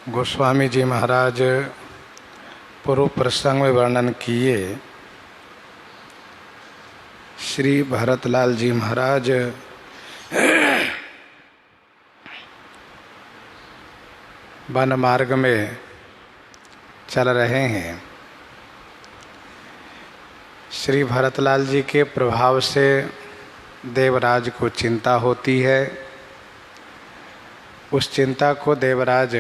गोस्वामी जी महाराज पूर्व प्रसंग में वर्णन किए। श्री भरतलाल जी महाराज वन मार्ग में चल रहे हैं। श्री भरतलाल जी के प्रभाव से देवराज को चिंता होती है। उस चिंता को देवराज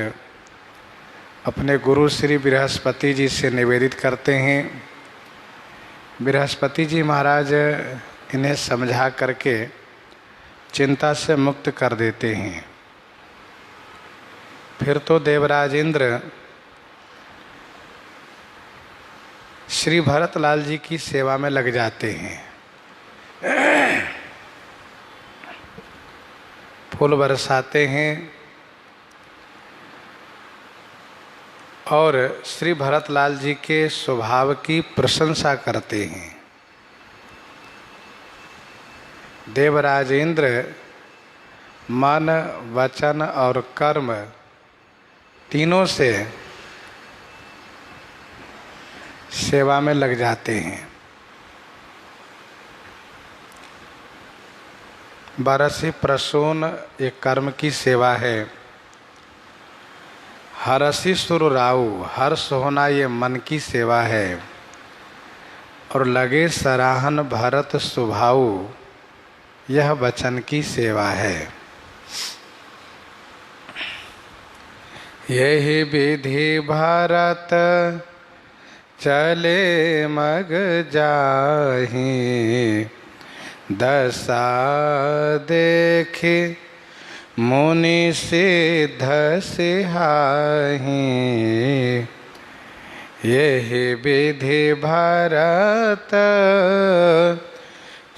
अपने गुरु श्री बृहस्पति जी से निवेदित करते हैं। बृहस्पति जी महाराज इन्हें समझा करके चिंता से मुक्त कर देते हैं। फिर तो देवराज इंद्र श्री भरतलाल जी की सेवा में लग जाते हैं। फूल बरसाते हैं और श्री भरतलाल जी के स्वभाव की प्रशंसा करते हैं। देवराज इंद्र मन, वचन और कर्म तीनों से सेवा में लग जाते हैं। बरसी प्रसून एक कर्म की सेवा है। हरसी सुर राउ, हर्ष होना ये मन की सेवा है। और लगे सराहन भरत सुभाऊ, यह वचन की सेवा है। यही विधि भरत चले मग जाहि, दशा देखे मुनि सिद्ध सिहाहि। यही विधि भरत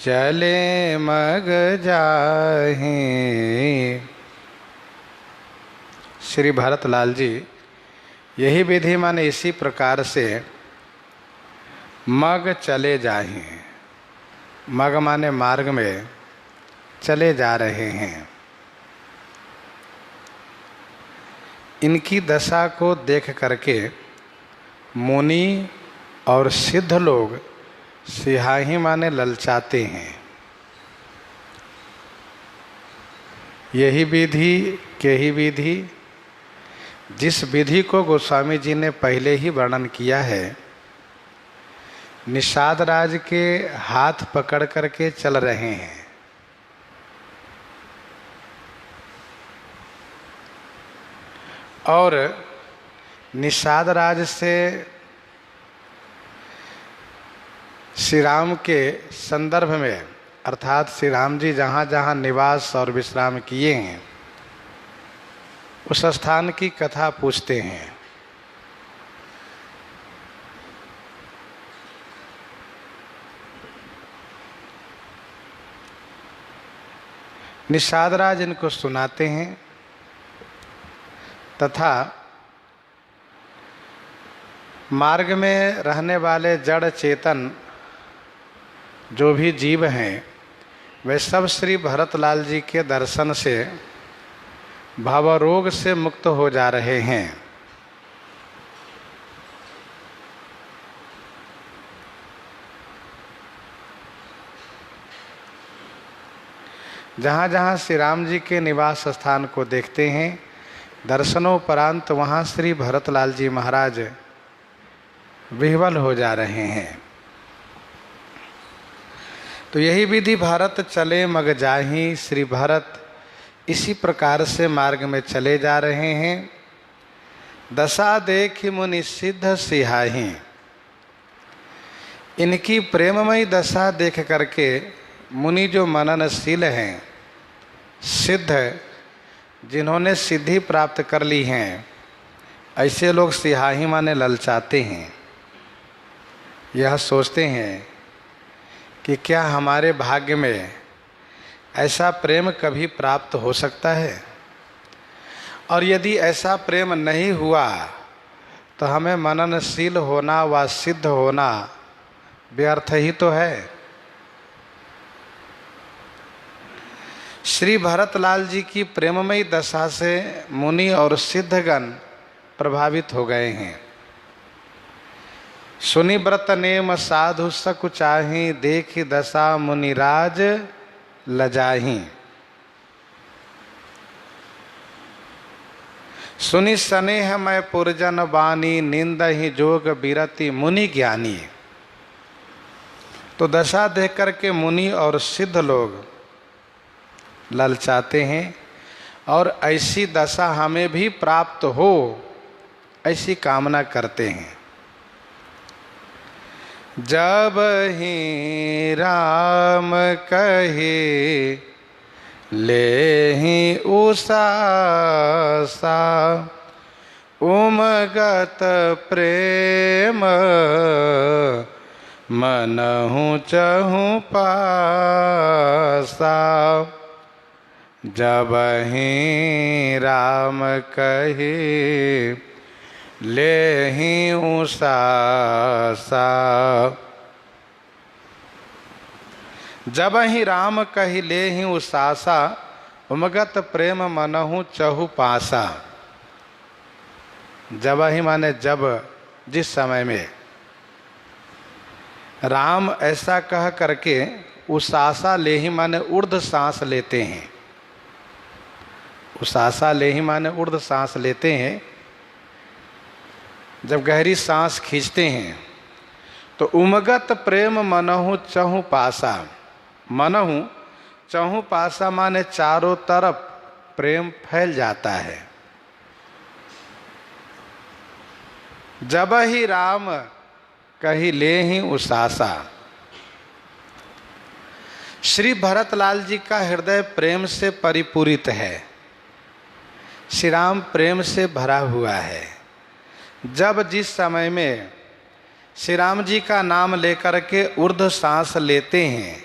चले मग जाहि। श्री भरतलाल जी यही विधि माने इसी प्रकार से मग चले जाहि। मग माने मार्ग में चले जा रहे हैं। इनकी दशा को देख करके मुनि और सिद्ध लोग सिहाही माने ललचाते हैं। यही विधि केही विधि, जिस विधि को गोस्वामी जी ने पहले ही वर्णन किया है, निषाद राज के हाथ पकड़ करके चल रहे हैं। और निषाद राज से श्री राम के संदर्भ में, अर्थात श्री राम जी जहाँ जहाँ निवास और विश्राम किए हैं उस स्थान की कथा पूछते हैं। निषाद राज इनको सुनाते हैं तथा मार्ग में रहने वाले जड़ चेतन जो भी जीव हैं वे सब श्री भरतलाल जी के दर्शन से भवरोग से मुक्त हो जा रहे हैं। जहाँ जहाँ श्री राम जी के निवास स्थान को देखते हैं, दर्शनोपरांत वहाँ श्री भरतलाल जी महाराज विह्वल हो जा रहे हैं। तो यही विधि भारत चले मग जाहि। श्री भरत इसी प्रकार से मार्ग में चले जा रहे हैं। दशा देखि मुनि सिद्ध सिहाहि। इनकी प्रेममयी दशा देख करके मुनि जो मननशील हैं, सिद्ध जिन्होंने सिद्धि प्राप्त कर ली हैं, ऐसे लोग सिहाही माने ललचाते हैं। यह सोचते हैं कि क्या हमारे भाग्य में ऐसा प्रेम कभी प्राप्त हो सकता है, और यदि ऐसा प्रेम नहीं हुआ तो हमें मननशील होना व सिद्ध होना व्यर्थ ही तो है। श्री भरतलाल जी की प्रेममयी दशा से मुनि और सिद्धगण प्रभावित हो गए हैं। सुनि व्रत नेम साधु सकु चाहि, देखि दशा मुनिराज लजाहि। सुनि स्नेह मैं पुरजन बानी, निंदहि जोग बिरति मुनि ज्ञानी। तो दशा देख करके मुनि और सिद्ध लोग ललचाते हैं और ऐसी दशा हमें भी प्राप्त हो ऐसी कामना करते हैं। जब ही राम कहे लेहि उषासा, उमगत प्रेम मनहु चहु पासा। जब ही राम कहे लेहि उषासा, जब ही राम कहि लेहि उषासा, उमगत प्रेम मनहु चहु पासा। जब ही माने जब, जिस समय में राम ऐसा कह करके उषासा लेहि माने ऊर्ध्व सांस लेते हैं। उषासा लेहि माने ऊर्ध्व सांस लेते हैं। जब गहरी सांस खींचते हैं तो उमगत प्रेम मनहु चहु पासा। मनहु चहु पासा माने चारों तरफ प्रेम फैल जाता है। जब ही राम कही लेहि उषासा। श्री भरतलाल जी का हृदय प्रेम से परिपूरित है। श्री राम प्रेम से भरा हुआ है। जब जिस समय में श्री राम जी का नाम लेकर के ऊर्ध्व सांस लेते हैं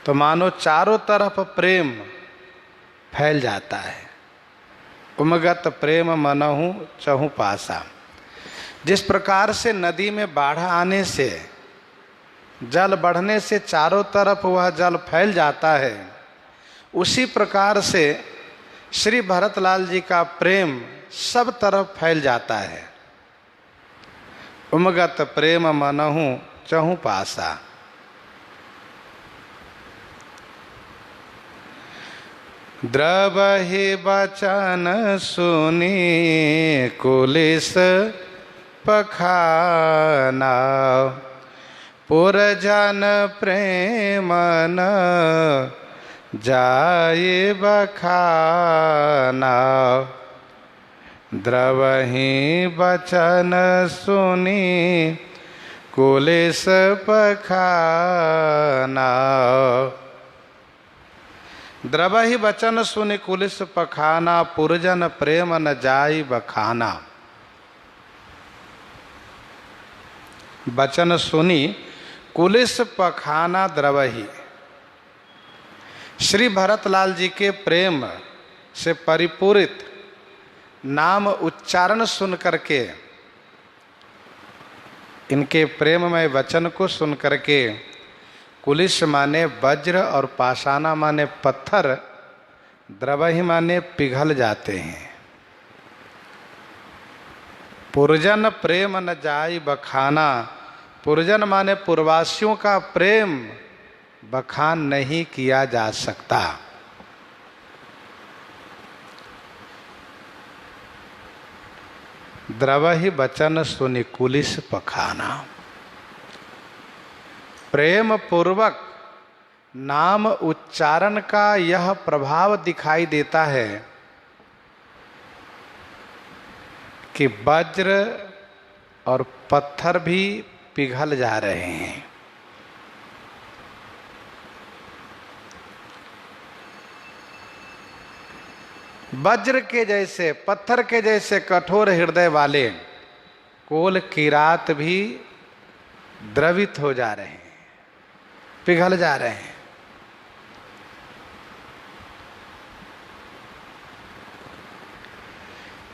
तो मानो चारों तरफ प्रेम फैल जाता है। उमगत प्रेम मनहु चहु पासा। जिस प्रकार से नदी में बाढ़ आने से, जल बढ़ने से चारों तरफ वह जल फैल जाता है, उसी प्रकार से श्री भरतलाल जी का प्रेम सब तरफ फैल जाता है। उमगत प्रेम मनहु चहु पासा। द्रवहि बचन सुनि कुलिस पखाना, पुरजन प्रेम न जाए बखाना। द्रवहि बचन सुनि कुलिस पखाना। द्रवहि वचन सुनि कुलिस पखाना, पुरजन प्रेम न जाई बखाना। वचन सुनी कुलिस पखाना द्रवहि। श्री भरतलाल जी के प्रेम से परिपूरित नाम उच्चारण सुन करके, इनके प्रेममय वचन को सुन करके, कुलिस माने वज्र और पाषाणा माने पत्थर, द्रवहि माने पिघल जाते हैं। पुरजन प्रेम न जाई बखाना। पुरजन माने पूर्ववासियों का प्रेम बखान नहीं किया जा सकता। द्रवहि वचन सुनि कुलिस पखाना। प्रेम पूर्वक नाम उच्चारण का यह प्रभाव दिखाई देता है कि वज्र और पत्थर भी पिघल जा रहे हैं। वज्र के जैसे, पत्थर के जैसे कठोर हृदय वाले कोल किरात भी द्रवित हो जा रहे हैं, पिघल जा रहे हैं।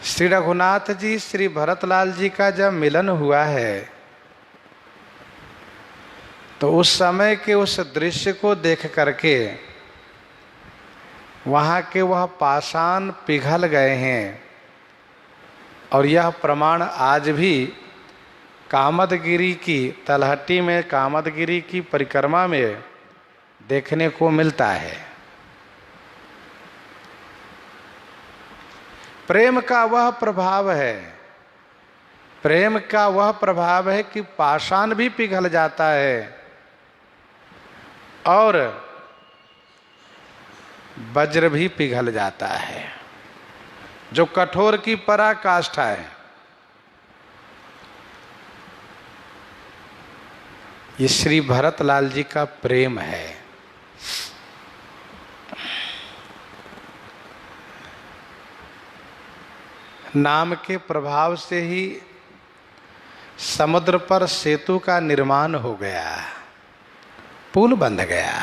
श्री रघुनाथ जी श्री भरतलाल जी का जब मिलन हुआ है तो उस समय के उस दृश्य को देख करके वहाँ के वह पाषाण पिघल गए हैं। और यह प्रमाण आज भी कामदगिरी की तलहटी में, कामदगिरी की परिक्रमा में देखने को मिलता है। प्रेम का वह प्रभाव है, प्रेम का वह प्रभाव है कि पाषाण भी पिघल जाता है और वज्र भी पिघल जाता है, जो कठोर की पराकाष्ठा है। ये श्री भरतलाल जी का प्रेम है। नाम के प्रभाव से ही समुद्र पर सेतु का निर्माण हो गया, पुल बंध गया।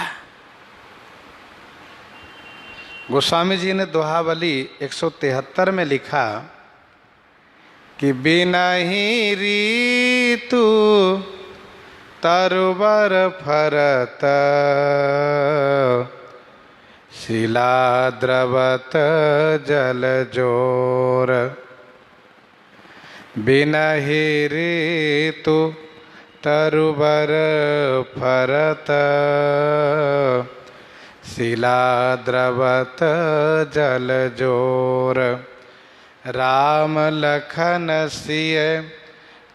गोस्वामी जी ने दोहावली 173 में लिखा कि बिनहि ऋतु तरुवर फरत शिला द्रवत जल जोर। बिनहि ऋतु तरुवर फरत शिला द्रवत जल जोर। राम लखन सिय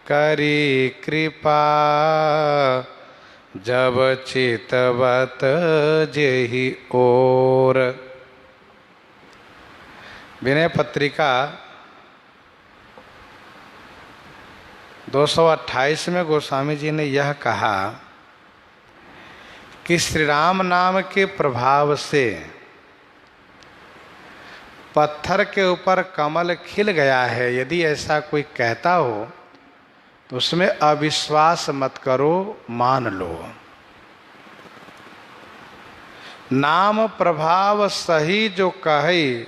करी कृपा जब चितवत जेहि ओर। विनय पत्रिका 228 में गोस्वामी जी ने यह कहा कि श्री राम नाम के प्रभाव से पत्थर के ऊपर कमल खिल गया है। यदि ऐसा कोई कहता हो तो उसमें अविश्वास मत करो, मान लो। नाम प्रभाव सही जो कहे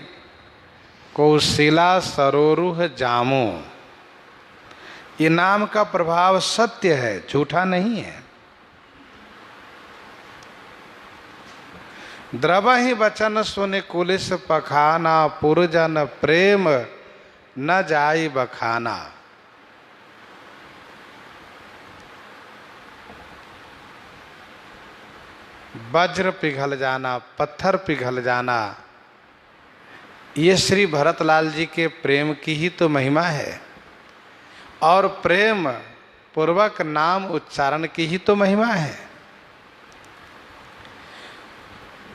कौशिला सरोरुह जामो। ये नाम का प्रभाव सत्य है, झूठा नहीं है। द्रवहि वचन सुनि कुलिस पखाना पुरजन प्रेम न जाई बखाना। वज्र पिघल जाना, पत्थर पिघल जाना, ये श्री भरतलाल जी के प्रेम की ही तो महिमा है और प्रेम पूर्वक नाम उच्चारण की ही तो महिमा है।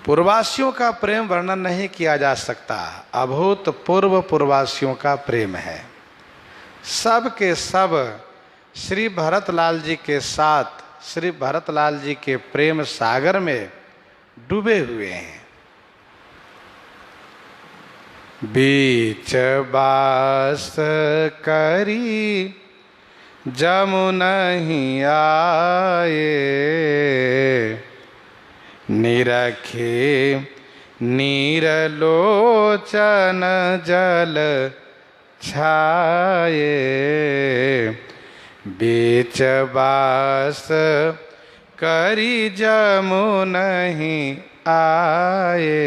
पूर्वासियों का प्रेम वर्णन नहीं किया जा सकता, अभूतपूर्व पूर्वासियों का प्रेम है। सब के सब श्री भरतलाल जी के साथ श्री भरतलाल जी के प्रेम सागर में डूबे हुए हैं। बीच बास करी जमुनहि आए निरखे नीरलोचन जल छाए। बीच बास करी जमुनहि आए।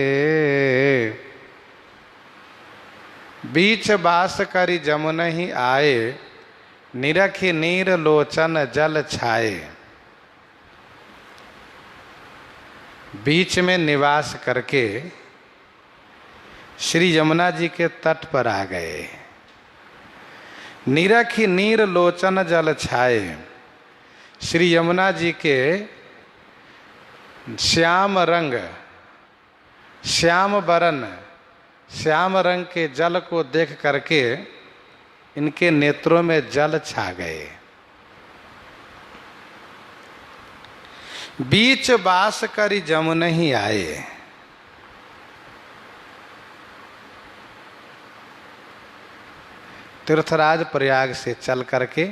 बीच बास करी जमुनहि आए निरखि नीर लोचन जल छाए। बीच में निवास करके श्री यमुना जी के तट पर आ गए। निरखि नीर लोचन जल छाए। श्री यमुना जी के श्याम रंग, श्याम बरन, श्याम रंग के जल को देख करके इनके नेत्रों में जल छा गए। बीच बास करी जमुनहि आए। तीर्थराज प्रयाग से चल करके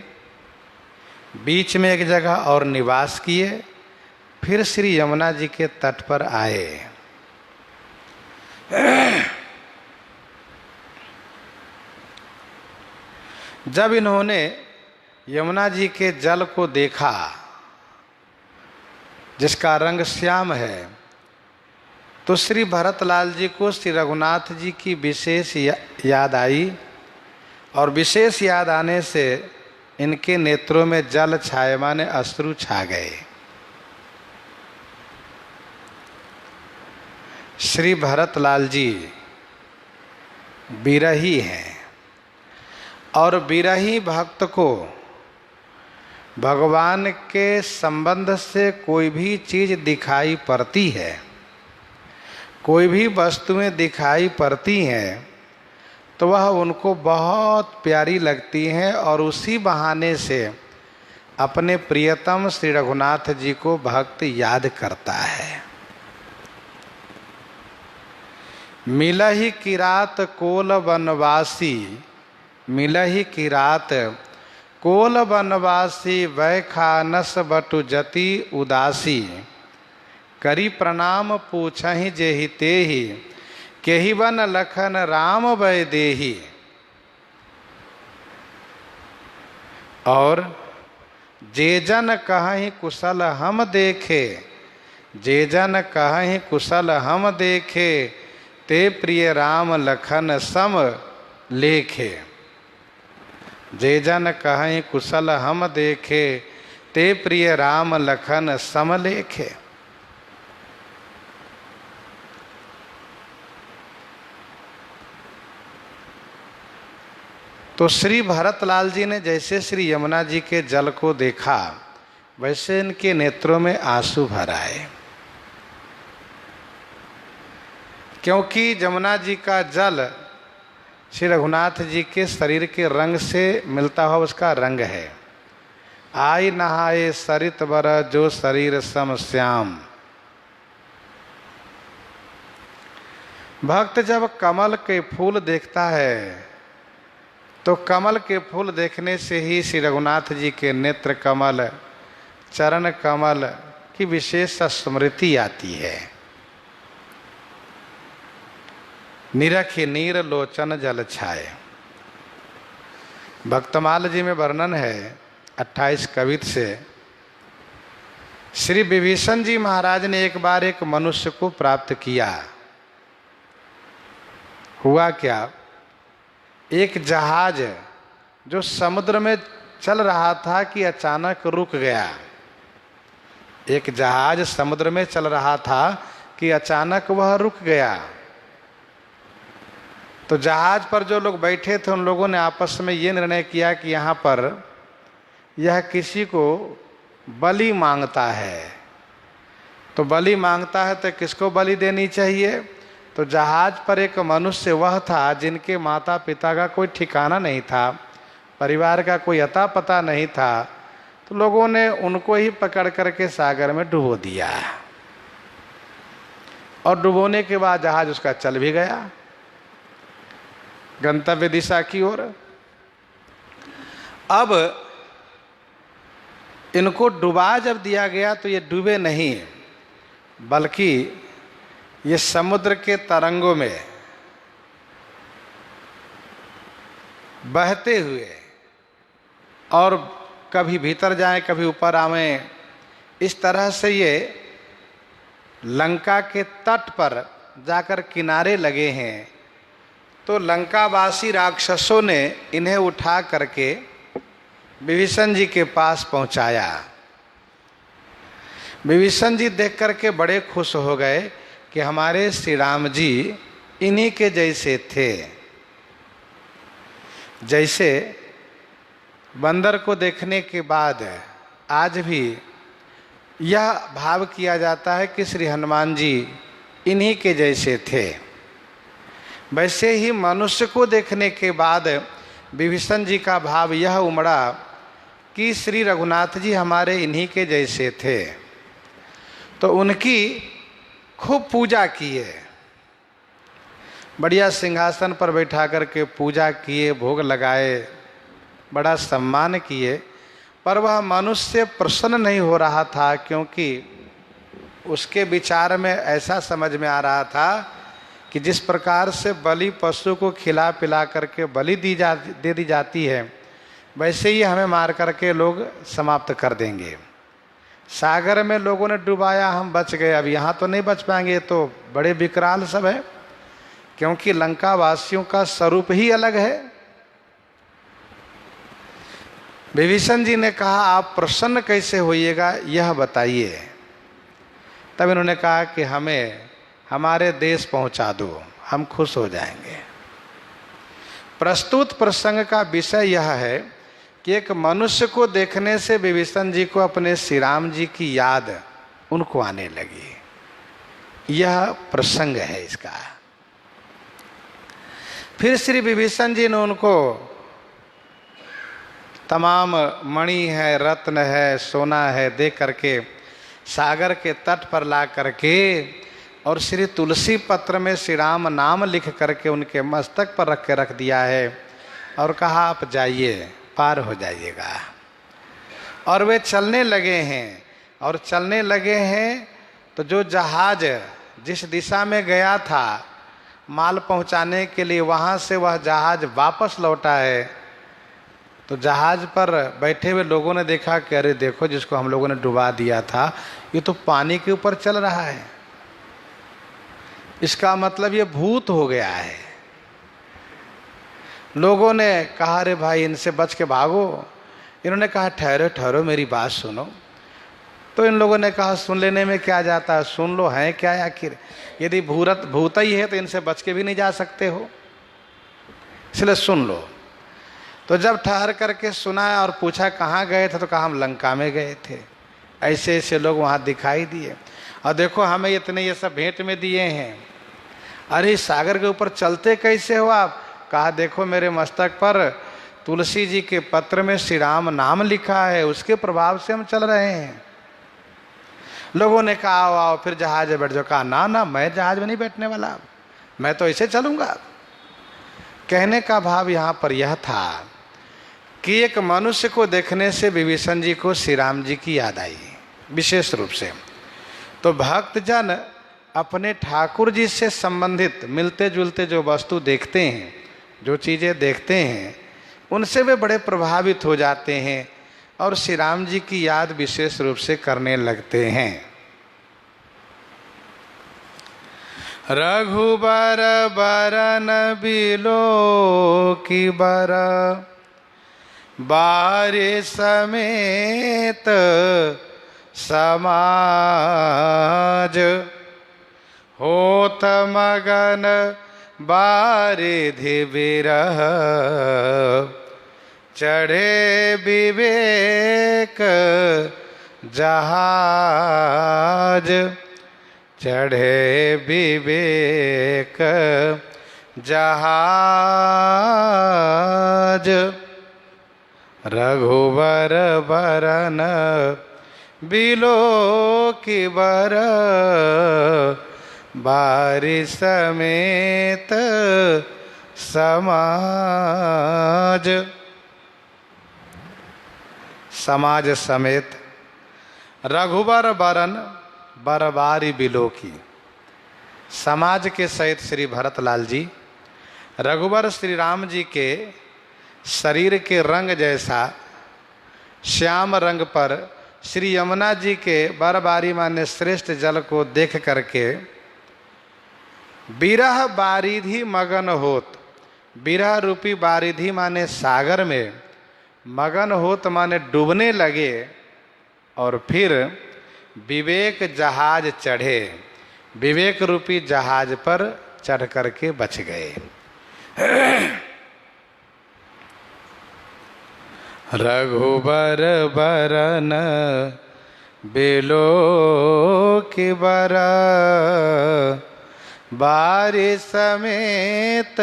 बीच में एक जगह और निवास किए, फिर श्री यमुना जी के तट पर आए। जब इन्होंने यमुना जी के जल को देखा जिसका रंग श्याम है, तो श्री भरतलाल जी को श्री रघुनाथ जी की विशेष याद आई और विशेष याद आने से इनके नेत्रों में जल छाए, माने अश्रु छा गए। श्री भरतलाल जी विरही हैं और विरही भक्त को भगवान के संबंध से कोई भी चीज दिखाई पड़ती है, कोई भी वस्तुएं दिखाई पड़ती हैं तो वह उनको बहुत प्यारी लगती हैं और उसी बहाने से अपने प्रियतम श्री रघुनाथ जी को भक्त याद करता है। मिलहि की रात कोल वनवासी, मिलहि की रात कोल वनवासी, वैखानस बटु जति उदासी, करी प्रणाम पूछहि जेहि तेहि, केहि वन लखन राम वै देहि। और जे जन कहहि कुशल हम देखे, जे जन कहहि कुशल हम देखे, ते प्रिय राम लखन सम लेखे। जे जन कहहि कुशल हम देखे, ते प्रिय राम लखन सम लेखे। तो श्री भरतलाल जी ने जैसे श्री यमुना जी के जल को देखा, वैसे इनके नेत्रों में आंसू भर आए, क्योंकि यमुना जी का जल श्री रघुनाथ जी के शरीर के रंग से मिलता हुआ उसका रंग है। आई नहाए सरित बर जो शरीर सम श्याम। भक्त जब कमल के फूल देखता है तो कमल के फूल देखने से ही श्री रघुनाथ जी के नेत्र कमल, चरण कमल की विशेष स्मृति आती है। निरखि नीर लोचन जल छाए। भक्तमाल जी में वर्णन है 28 कवित से। श्री विभीषण जी महाराज ने एक बार एक मनुष्य को प्राप्त किया। हुआ क्या, एक जहाज जो समुद्र में चल रहा था कि अचानक रुक गया। एक जहाज समुद्र में चल रहा था कि अचानक वह रुक गया। तो जहाज पर जो लोग बैठे थे उन लोगों ने आपस में ये निर्णय किया कि यहाँ पर यह किसी को बलि मांगता है। तो बलि मांगता है तो किसको बलि देनी चाहिए? तो जहाज पर एक मनुष्य वह था जिनके माता पिता का कोई ठिकाना नहीं था, परिवार का कोई अता पता नहीं था। तो लोगों ने उनको ही पकड़ करके सागर में डुबो दिया और डुबोने के बाद जहाज उसका चल भी गया गंतव्य दिशा की ओर। अब इनको डुबा जब दिया गया तो ये डूबे नहीं, बल्कि ये समुद्र के तरंगों में बहते हुए और कभी भीतर जाएं कभी ऊपर आवें, इस तरह से ये लंका के तट पर जाकर किनारे लगे हैं। तो लंकावासी राक्षसों ने इन्हें उठा करके विभीषण जी के पास पहुंचाया। विभीषण जी देख करके बड़े खुश हो गए कि हमारे श्री राम जी इन्हीं के जैसे थे। जैसे बंदर को देखने के बाद आज भी यह भाव किया जाता है कि श्री हनुमान जी इन्हीं के जैसे थे, वैसे ही मनुष्य को देखने के बाद विभीषण जी का भाव यह उमड़ा कि श्री रघुनाथ जी हमारे इन्हीं के जैसे थे। तो उनकी खूब पूजा किए, बढ़िया सिंहासन पर बैठा करके पूजा किए, भोग लगाए, बड़ा सम्मान किए। पर वह मनुष्य प्रसन्न नहीं हो रहा था, क्योंकि उसके विचार में ऐसा समझ में आ रहा था कि जिस प्रकार से बलि पशु को खिला पिला करके बलि दे दी जाती है, वैसे ही हमें मार करके लोग समाप्त कर देंगे। सागर में लोगों ने डुबाया, हम बच गए, अब यहाँ तो नहीं बच पाएंगे, तो बड़े विकराल सब है, क्योंकि लंका वासियों का स्वरूप ही अलग है। विभीषण जी ने कहा आप प्रसन्न कैसे होइएगा यह बताइए। तब इन्होंने कहा कि हमें हमारे देश पहुंचा दो, हम खुश हो जाएंगे। प्रस्तुत प्रसंग का विषय यह है कि एक मनुष्य को देखने से विभीषण जी को अपने श्री राम जी की याद उनको आने लगी। यह प्रसंग है इसका। फिर श्री विभीषण जी ने उनको तमाम मणि है, रत्न है, सोना है दे करके सागर के तट पर ला करके और श्री तुलसी पत्र में श्री राम नाम लिख करके उनके मस्तक पर रख दिया है और कहा आप जाइए, पार हो जाइएगा। और वे चलने लगे हैं। और चलने लगे हैं तो जो जहाज जिस दिशा में गया था माल पहुंचाने के लिए, वहाँ से वह जहाज वापस लौटा है। तो जहाज पर बैठे हुए लोगों ने देखा कि अरे देखो, जिसको हम लोगों ने डुबा दिया था ये तो पानी के ऊपर चल रहा है, इसका मतलब ये भूत हो गया है। लोगों ने कहा अरे भाई इनसे बच के भागो। इन्होंने कहा ठहरो ठहरो मेरी बात सुनो। तो इन लोगों ने कहा सुन लेने में क्या जाता है, सुन लो है क्या आखिर, यदि भूत ही है तो इनसे बच के भी नहीं जा सकते हो, इसलिए सुन लो। तो जब ठहर करके सुना और पूछा कहाँ गए थे तो कहा हम लंका में गए थे, ऐसे ऐसे लोग वहाँ दिखाई दिए और देखो हमें इतने ये सब भेंट में दिए हैं। अरे सागर के ऊपर चलते कैसे हो आप? कहा देखो मेरे मस्तक पर तुलसी जी के पत्र में श्री राम नाम लिखा है, उसके प्रभाव से हम चल रहे हैं। लोगों ने कहा आओ आओ फिर जहाज में बैठ जाओ। कहा ना ना मैं जहाज में नहीं बैठने वाला, मैं तो ऐसे चलूंगा। कहने का भाव यहाँ पर यह था कि एक मनुष्य को देखने से विभीषण जी को श्री राम जी की याद आई विशेष रूप से। तो भक्तजन अपने ठाकुर जी से संबंधित मिलते जुलते जो वस्तु देखते हैं, जो चीज़ें देखते हैं, उनसे वे बड़े प्रभावित हो जाते हैं और श्री राम जी की याद विशेष रूप से करने लगते हैं। रघुबर बरन बिलो की बर बारे समेत समाज होत मगन बारिधि बिरह चढ़े विवेक जहाज चढ़े विवेक जहाज रघुबर बरन बिलो की बर बारि समेत समाज। समाज समेत रघुबर बरन बरबारी बिलो की। समाज के सहित श्री भरतलाल जी रघुबर श्री राम जी के शरीर के रंग जैसा श्याम रंग पर श्री यमुना जी के बरबारी माने श्रेष्ठ जल को देख करके बिरह बारिधि मगन होत। बिरह रूपी बारिधि माने सागर में, मगन होत माने डूबने लगे और फिर विवेक जहाज चढ़े, विवेक रूपी जहाज पर चढ़ करके बच गए। रघुबर बरन बिलो की बर बारि समेत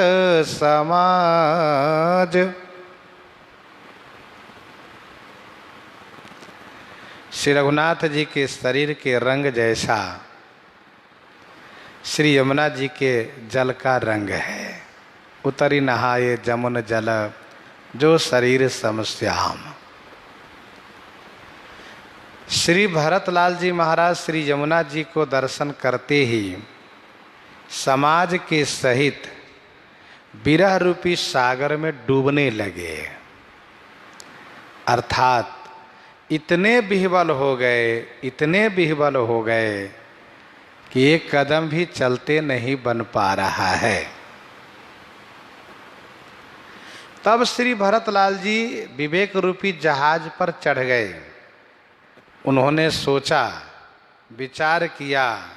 समाज। श्री रघुनाथ जी के शरीर के रंग जैसा श्री यमुना जी के जल का रंग है। उतरी नहाए जमुन जल जो शरीर समश्याम। श्री भरतलाल जी महाराज श्री यमुना जी को दर्शन करते ही समाज के सहित विरह रूपी सागर में डूबने लगे, अर्थात इतने विह्वल हो गए, इतने विह्वल हो गए कि एक कदम भी चलते नहीं बन पा रहा है। तब श्री भरतलाल जी विवेक रूपी जहाज पर चढ़ गए। उन्होंने सोचा, विचार किया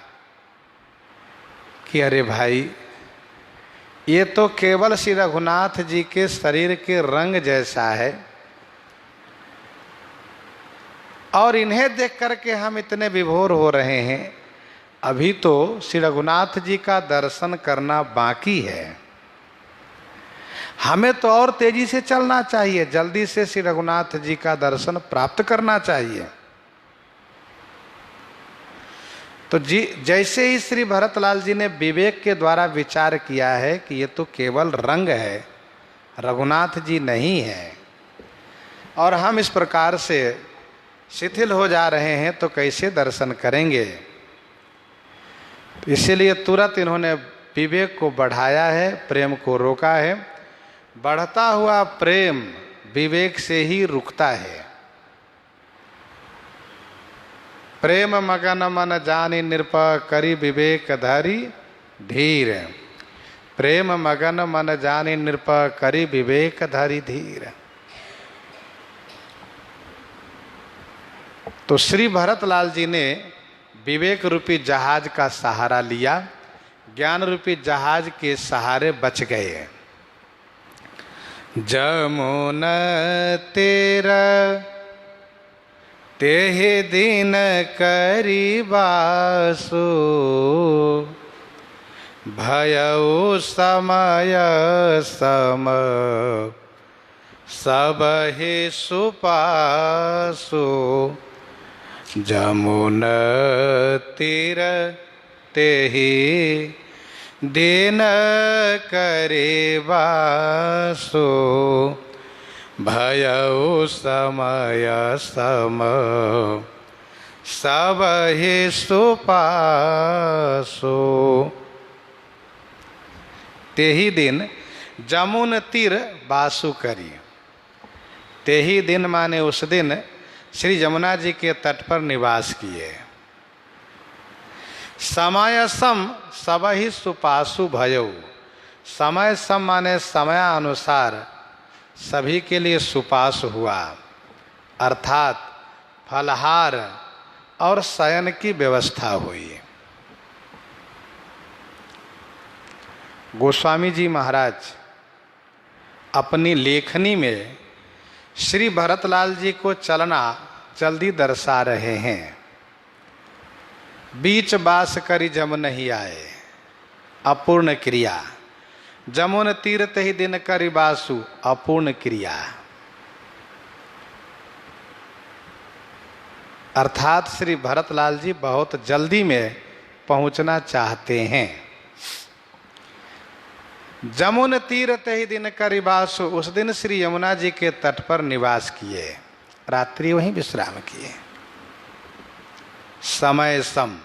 कि अरे भाई, ये तो केवल श्री रघुनाथ जी के शरीर के रंग जैसा है, और इन्हें देख करके हम इतने विभोर हो रहे हैं। अभी तो श्री रघुनाथ जी का दर्शन करना बाकी है। हमें तो और तेजी से चलना चाहिए, जल्दी से श्री रघुनाथ जी का दर्शन प्राप्त करना चाहिए। तो जैसे ही श्री भरतलाल जी ने विवेक के द्वारा विचार किया है कि ये तो केवल रंग है, रघुनाथ जी नहीं है, और हम इस प्रकार से शिथिल हो जा रहे हैं, तो कैसे दर्शन करेंगे। इसीलिए तुरंत इन्होंने विवेक को बढ़ाया है, प्रेम को रोका है। बढ़ता हुआ प्रेम विवेक से ही रुकता है। प्रेम मगन मन जानि नृप करी विवेक धरी धीर। प्रेम मगन मन जानि नृप करी विवेक धरी धीर। तो श्री भरतलाल जी ने विवेक रूपी जहाज का सहारा लिया, ज्ञान रूपी जहाज के सहारे बच गए। जमुन तेरा तेहि दिन करी बासु, भयउ समय सम सबहि सुपासु। जमुन तीर तेहि दिन करे बासु, भयउ समय सम सबहि सुपासु। तेहि दिन जमुन तीर बासु करी। तेहि दिन माने उस दिन श्री यमुना जी के तट पर निवास किए। समय सम सबहि सुपासु भयउ। समय सम माने समयानुसार सभी के लिए सुपास हुआ, अर्थात फलहार और शयन की व्यवस्था हुई। गोस्वामी जी महाराज अपनी लेखनी में श्री भरतलाल जी को चलना जल्दी दर्शा रहे हैं। बीच बास करी जम नहीं आए, अपूर्ण क्रिया। जमुन तीर्थ ही दिन करी बासु, अपूर्ण क्रिया। अर्थात श्री भरतलाल जी बहुत जल्दी में पहुंचना चाहते हैं। जमुन तीर्थ ही दिन करी बासु, उस दिन श्री यमुना जी के तट पर निवास किए, रात्रि वहीं विश्राम किए। समय सम,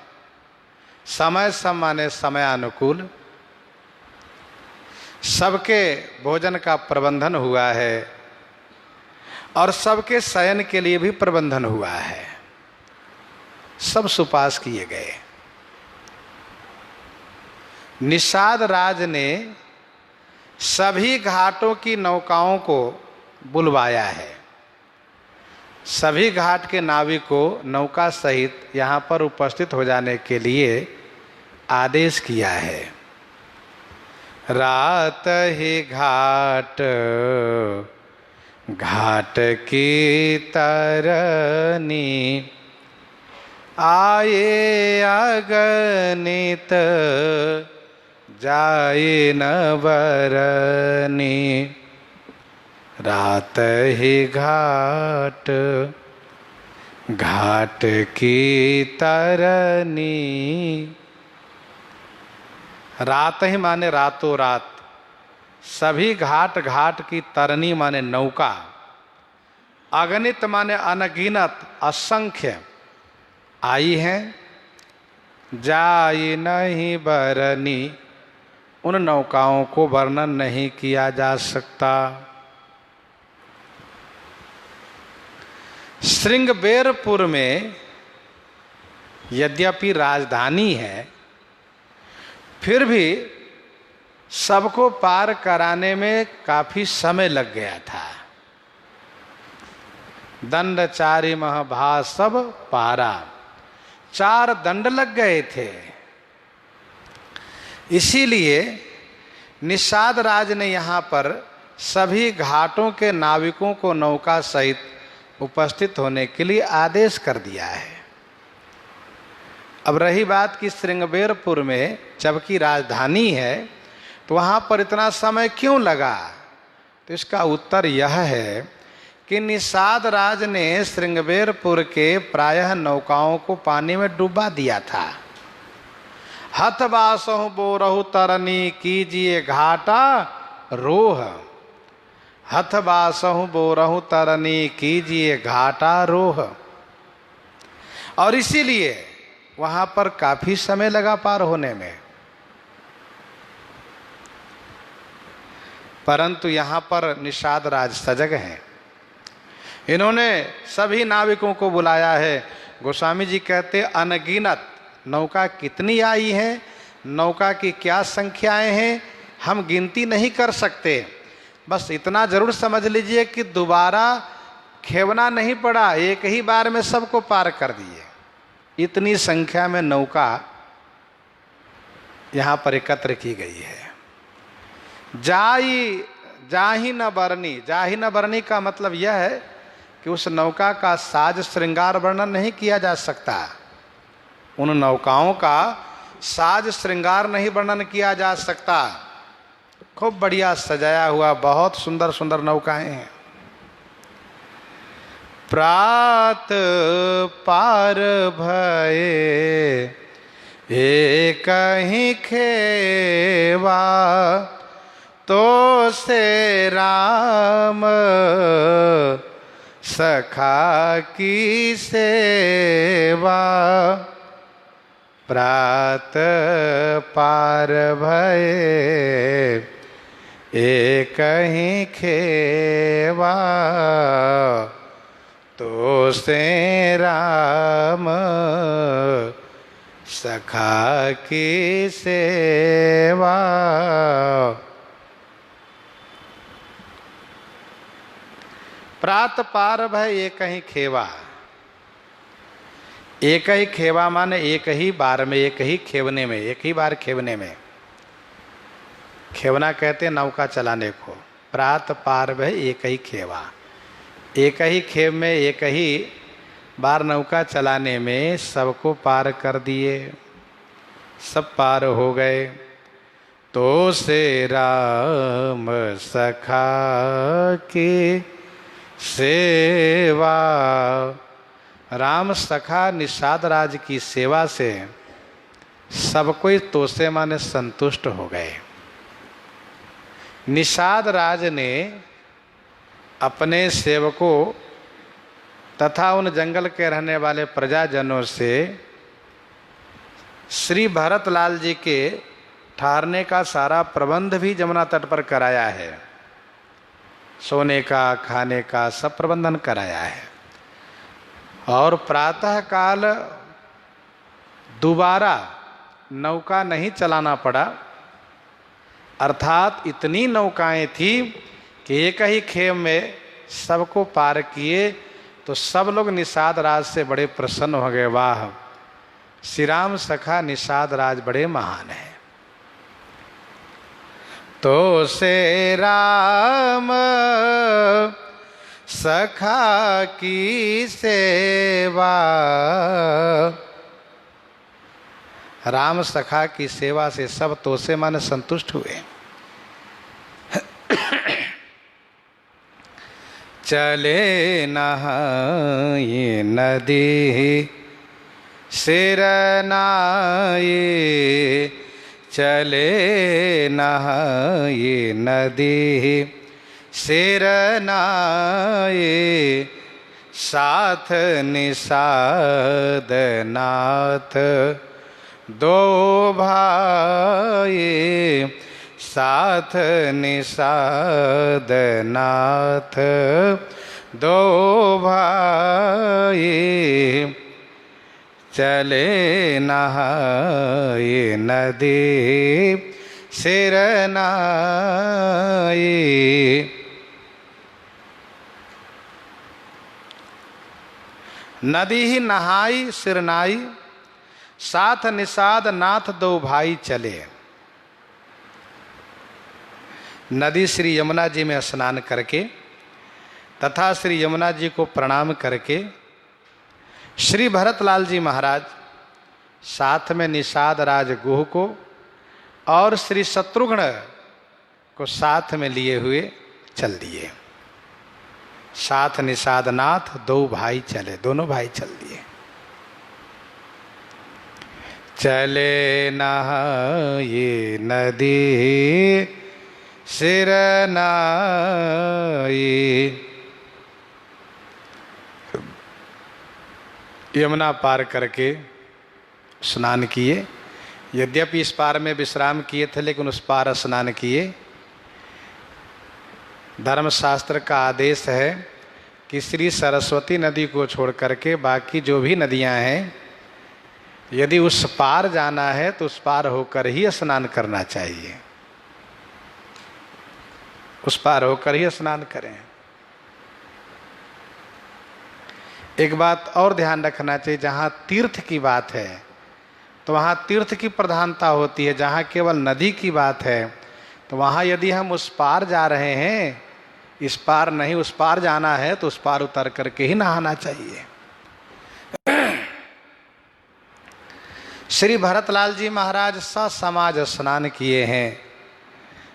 समय सम माने समयानुकूल। सबके भोजन का प्रबंधन हुआ है और सबके शयन के लिए भी प्रबंधन हुआ है। सब सुपास किए गए। निषाद राज ने सभी घाटों की नौकाओं को बुलवाया है। सभी घाट के नाविक को नौका सहित यहाँ पर उपस्थित हो जाने के लिए आदेश किया है। रात ही घाट घाट की तरनी, आए अगणित जाए न बरनी। रात ही घाट घाट की तरनी। रात ही माने रातों रात। सभी घाट घाट की तरनी माने नौका। अगणित माने अनगिनत, असंख्य आई हैं। जाई नहीं बरनी, उन नौकाओं को वर्णन नहीं किया जा सकता। श्रृंगबेरपुर में यद्यपि राजधानी है, फिर भी सबको पार कराने में काफी समय लग गया था। दंड चारि महभा सब पारा, 4 दंड लग गए थे। इसीलिए निषाद राज ने यहाँ पर सभी घाटों के नाविकों को नौका सहित उपस्थित होने के लिए आदेश कर दिया है। अब रही बात कि श्रृंगबेरपुर में जबकि राजधानी है तो वहाँ पर इतना समय क्यों लगा, तो इसका उत्तर यह है कि निषाद राज ने श्रृंगबेरपुर के प्रायः नौकाओं को पानी में डुबा दिया था। हथ बासहु बोरहु तरनी कीजिए घाटा रोह, हथ बासहु बोरहु तरनी कीजिए घाटा रोह। और इसीलिए वहां पर काफी समय लगा पार होने में। परंतु यहां पर निषाद राज सजग हैं। इन्होंने सभी नाविकों को बुलाया है। गोस्वामी जी कहते अनगिनत नौका कितनी आई है, नौका की क्या संख्याएं हैं, हम गिनती नहीं कर सकते। बस इतना जरूर समझ लीजिए कि दोबारा खेवना नहीं पड़ा, एक ही बार में सबको पार कर दिए। इतनी संख्या में नौका यहाँ पर एकत्र की गई है। जाही न बरनी, जाही न बरनी का मतलब यह है कि उस नौका का साज श्रृंगार वर्णन नहीं किया जा सकता। उन नौकाओं का साज श्रृंगार नहीं वर्णन किया जा सकता। खूब बढ़िया सजाया हुआ बहुत सुंदर सुंदर नौकाएं हैं। प्रात पार भये एक ही खेवा, तो से राम सखा की सेवा। प्रात पार भये एक ही खेवा, तो से राम सखा की सेवा। प्रात पार भय एक ही खेवा। एक ही खेवा माने एक ही बार में, एक ही खेवने में, एक ही बार खेवने में। खेवना कहते नौका चलाने को। प्रात पार भय एक ही खेवा, एक ही खेव में एक ही बार नौका चलाने में सबको पार कर दिए, सब पार हो गए। तो से राम सखा की सेवा। राम सखा निषाद राज की सेवा से सब कोई तोसे माने संतुष्ट हो गए। निषाद राज ने अपने सेवकों तथा उन जंगल के रहने वाले प्रजाजनों से श्री भरतलाल जी के ठहरने का सारा प्रबंध भी जमुना तट पर कराया है। सोने का, खाने का सब प्रबंधन कराया है। और प्रातः काल दोबारा नौका नहीं चलाना पड़ा, अर्थात इतनी नौकाएं थी कि एक ही खेम में सबको पार किए। तो सब लोग निषाद राज से बड़े प्रसन्न हो गए। वाह, श्री राम सखा निषाद राज बड़े महान हैं। तो से राम सखा की सेवा। राम सखा की सेवा से सब तोसे माने संतुष्ट हुए। चले नहाए नदी सिर नाये, चले नहाए नदी सिर नाये। साथ निषाद नाथ दो भाई, साथ निषाद नाथ दो भाई। चले नहाए नदी सिर नाई। नदी ही नहाई सिर नाई, साथ निषाद नाथ दो भाई चले। नदी श्री यमुना जी में स्नान करके तथा श्री यमुना जी को प्रणाम करके श्री भरतलाल जी महाराज साथ में निषाद राज गुह को और श्री शत्रुघ्न को साथ में लिए हुए चल दिए। साथ निषाद नाथ दो भाई चले, दोनों भाई चल दिए। चले नहाए नदी सिर नाई। यमुना पार करके स्नान किए। यद्यपि इस पार में विश्राम किए थे, लेकिन उस पार स्नान किए। धर्मशास्त्र का आदेश है कि श्री सरस्वती नदी को छोड़ करके बाकी जो भी नदियां हैं, यदि उस पार जाना है तो उस पार होकर ही स्नान करना चाहिए। उस पार होकर ही स्नान करें। एक बात और ध्यान रखना चाहिए, जहाँ तीर्थ की बात है तो वहाँ तीर्थ की प्रधानता होती है। जहाँ केवल नदी की बात है तो वहाँ यदि हम उस पार जा रहे हैं, इस पार नहीं उस पार जाना है, तो उस पार उतर करके ही नहाना चाहिए। श्री भरतलाल जी महाराज समाज स्नान किए हैं,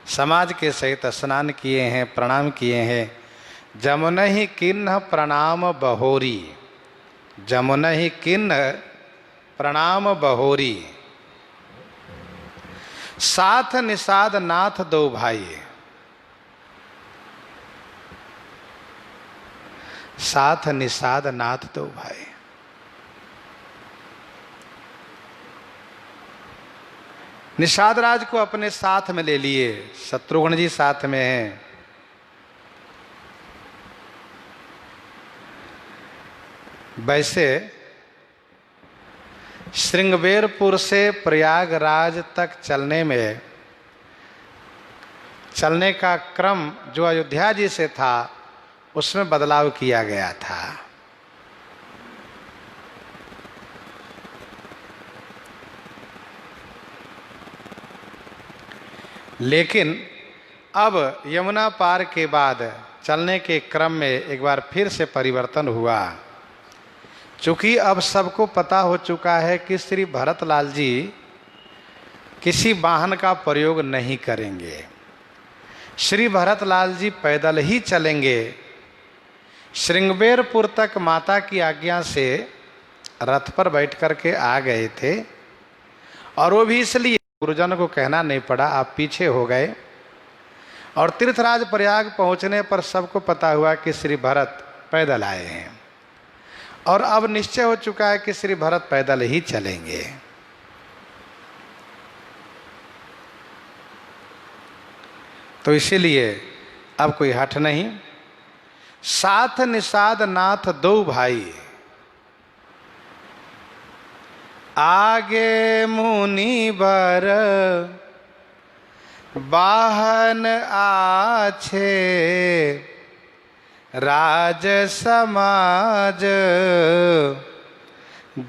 समाज के सहित स्नान किए हैं, प्रणाम किए हैं। जमुनहि किन्ह प्रणाम बहोरी, जमुनहि किन्ह प्रणाम बहोरी। साथ निषाद नाथ दो भाई, साथ निषाद नाथ दो भाई। निषाद राज को अपने साथ में ले लिए, शत्रुघ्न जी साथ में हैं। वैसे श्रृंगबेरपुर से प्रयागराज तक चलने का क्रम जो अयोध्या जी से था, उसमें बदलाव किया गया था। लेकिन अब यमुना पार के बाद चलने के क्रम में एक बार फिर से परिवर्तन हुआ। चूँकि अब सबको पता हो चुका है कि श्री भरतलाल जी किसी वाहन का प्रयोग नहीं करेंगे, श्री भरतलाल जी पैदल ही चलेंगे। श्रृंगबेरपुर तक माता की आज्ञा से रथ पर बैठ करके आ गए थे, और वो भी इसलिए गुरुजन को कहना नहीं पड़ा, आप पीछे हो गए। और तीर्थराज प्रयाग पहुंचने पर सबको पता हुआ कि श्री भरत पैदल आए हैं, और अब निश्चय हो चुका है कि श्री भरत पैदल ही चलेंगे। तो इसीलिए अब कोई हठ नहीं। साथ निषाद नाथ दो भाई, आगे मुनि बर वाहन आछे, राज समाज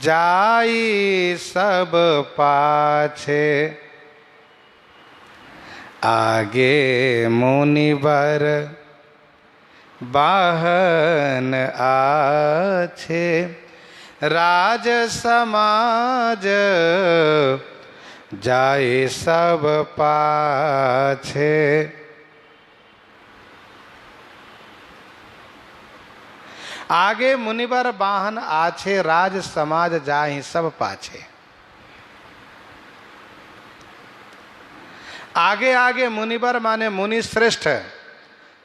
जाई सब पाछे। आगे मुनि बर वाहन आछे, राज समाज जाए सब पाछे। आगे मुनिवर वाहन आछे, राज समाज जाहि सब पाछे। आगे आगे मुनिवर माने मुनि श्रेष्ठ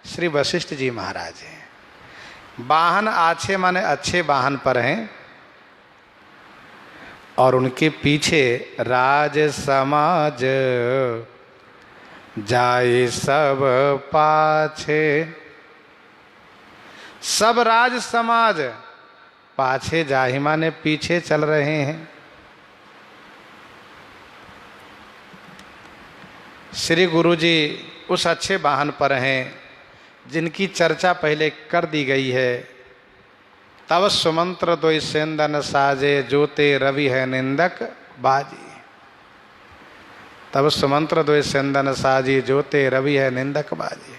श्री वशिष्ठ जी महाराज हैं। वाहन आछे माने अच्छे वाहन पर हैं, और उनके पीछे राज समाज जाए सब पाछे। सब राज समाज पाछे जाहि माने पीछे चल रहे हैं। श्री गुरु जी उस अच्छे वाहन पर हैं जिनकी चर्चा पहले कर दी गई है। तब सुमंत्र दो सेंदन साजे, जोते रवि है निंदक बाजी। तब सुमंत्र दो सेंदन साजी, जोते रवि है निंदक बाजी।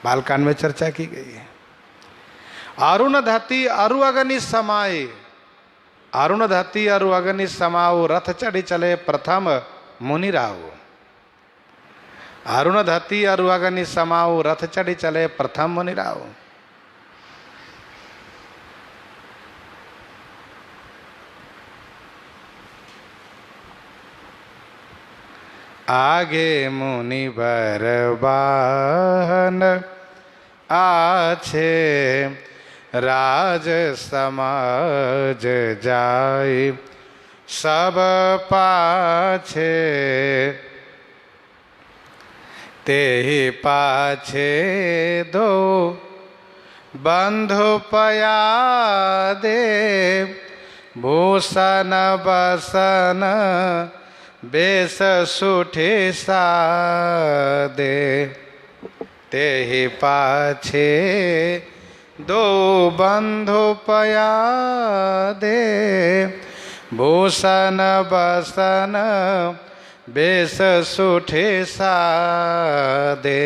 बालकांड में चर्चा की गई है। अरुण धती अरु अग्नि समाये, अरुण धती अरु अग्नि समाओ, रथ चढ़ी चले प्रथम मुनि राव। अरुण धती अरु अग्नि समाओ, रथ चढ़ी चले प्रथम मुनि राव। आगे मुनि बर वाहन, आछे राज समाज जाय, सब पाछे तेहि पाछे दो बंधु पयादे, भूषण बसन बेस सुठे सादे। तेहि पाछे दो बंधु पयादे, भूषण बसन बेस सुठे सादे।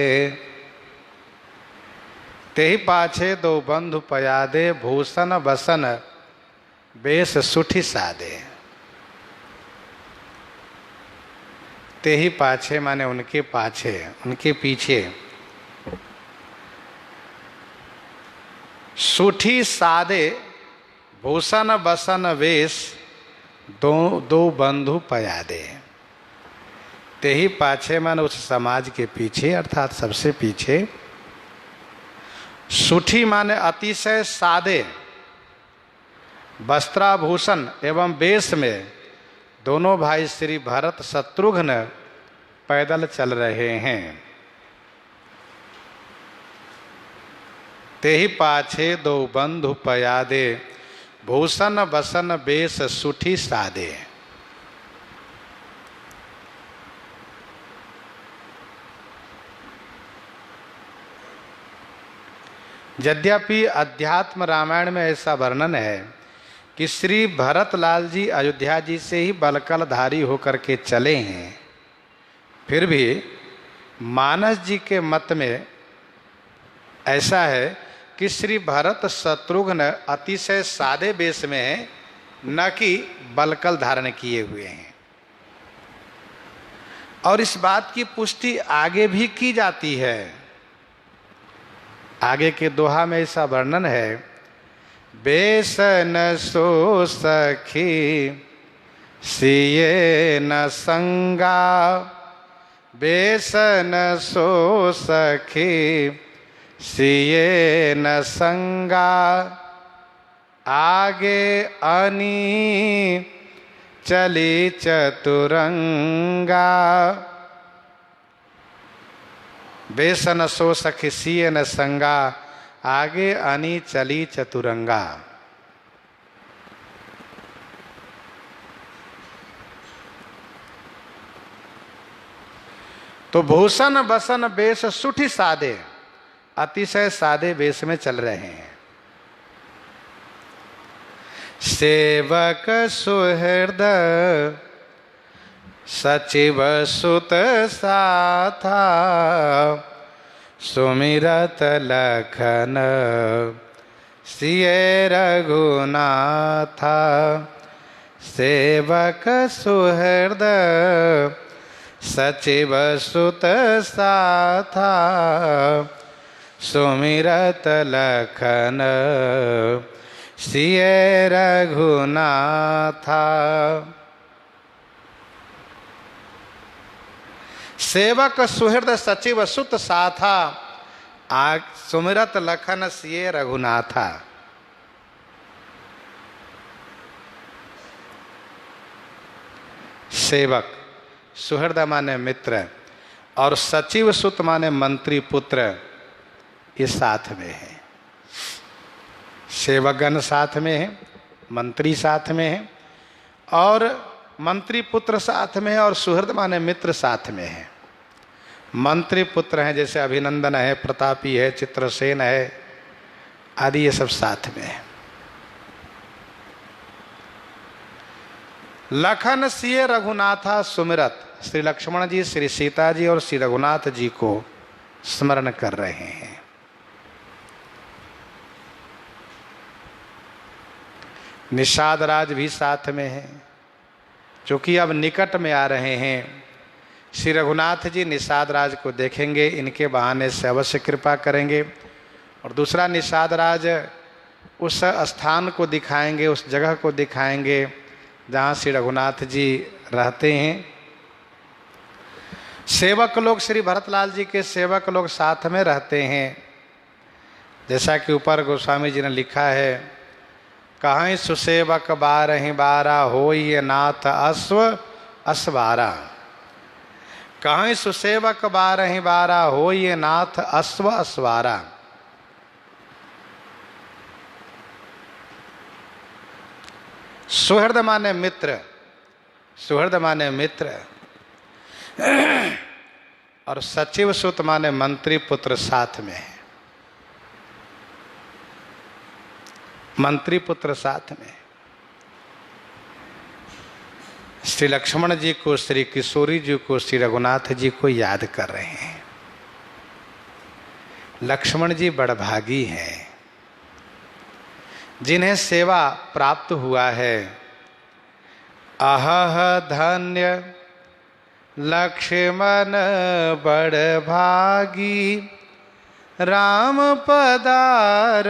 तेहि पाछे दो बंधु पयादे, भूषण बसन बेस सुठी सादे। तेहि पाछे माने उनके पाछे, उनके पीछे। सुठी सादे भूषण बसन वेश, दो बंधु पयादे। तेहि पाछे माने उस समाज के पीछे, अर्थात सबसे पीछे। सुठी माने अतिशय सादे वस्त्राभूषण एवं वेश में दोनों भाई श्री भरत शत्रुघ्न पैदल चल रहे हैं। तेहि पाछे दो बंधु पयादे, भूषण बसन बेस सुठी सादे। यद्यपि अध्यात्म रामायण में ऐसा वर्णन है कि श्री भरतलाल जी अयोध्या जी से ही बलकलधारी होकर के चले हैं, फिर भी मानस जी के मत में ऐसा है कि श्री भरत शत्रुघ्न अतिशय सादे वेश में हैं, न कि बलकल धारण किए हुए हैं। और इस बात की पुष्टि आगे भी की जाती है। आगे के दोहा में ऐसा वर्णन है, बेसन सो सखी सिए न संगा, बेसन सो सखी सिए न संगा, आगे अनी चली चतुरंगा। बेसन सो सखी सिए न संगा, आगे अनी चली चतुरंगा। तो भूषण बसन बेश सुठी सादे, अतिशय सादे वेश में चल रहे हैं। सेवक सुहृद सचिव सुत साथा, सुमिरत लखन सिए रघुनाथा। सेवक सुहृद सचिव सुत साथा, सुमिरत लखन सिए रघुनाथा। सेवक सुहृद सचिव सुत साथा, सुमिरत लखन सिए रघुनाथा। सेवक सुहृद माने मित्र और सचिव सुत माने मंत्री पुत्र, ये साथ में है। सेवकगण साथ में है, मंत्री साथ में है और मंत्री पुत्र साथ में है और सुहृद माने मित्र साथ में है। मंत्री पुत्र हैं जैसे अभिनंदन है, प्रतापी है, चित्रसेन है आदि, ये सब साथ में है। लखन सिए रघुनाथा सुमिरत, श्री लक्ष्मण जी श्री सीता जी और श्री रघुनाथ जी को स्मरण कर रहे हैं। निषाद राज भी साथ में है, क्योंकि अब निकट में आ रहे हैं। श्री रघुनाथ जी निषाद राज को देखेंगे, इनके बहाने से अवश्य कृपा करेंगे। और दूसरा, निषाद राज उस स्थान को दिखाएंगे, उस जगह को दिखाएंगे जहाँ श्री रघुनाथ जी रहते हैं। सेवक लोग, श्री भरतलाल जी के सेवक लोग साथ में रहते हैं। जैसा कि ऊपर गोस्वामी जी ने लिखा है, कहीं सुसेवक बारहि बारा होई नाथ अश्व असवारा। कहीं सुसेवक बारहि बारा होई नाथ अश्व असवारा। सुहृद माने मित्र, सुहृद माने मित्र और सचिव सुत माने मंत्री पुत्र साथ में है। मंत्री पुत्र साथ में। श्री लक्ष्मण जी को, श्री किशोरी जी को, श्री रघुनाथ जी को याद कर रहे हैं। लक्ष्मण जी बड़भागी हैं जिन्हें सेवा प्राप्त हुआ है। अहह धन्य लक्ष्मण बड़भागी, राम पदार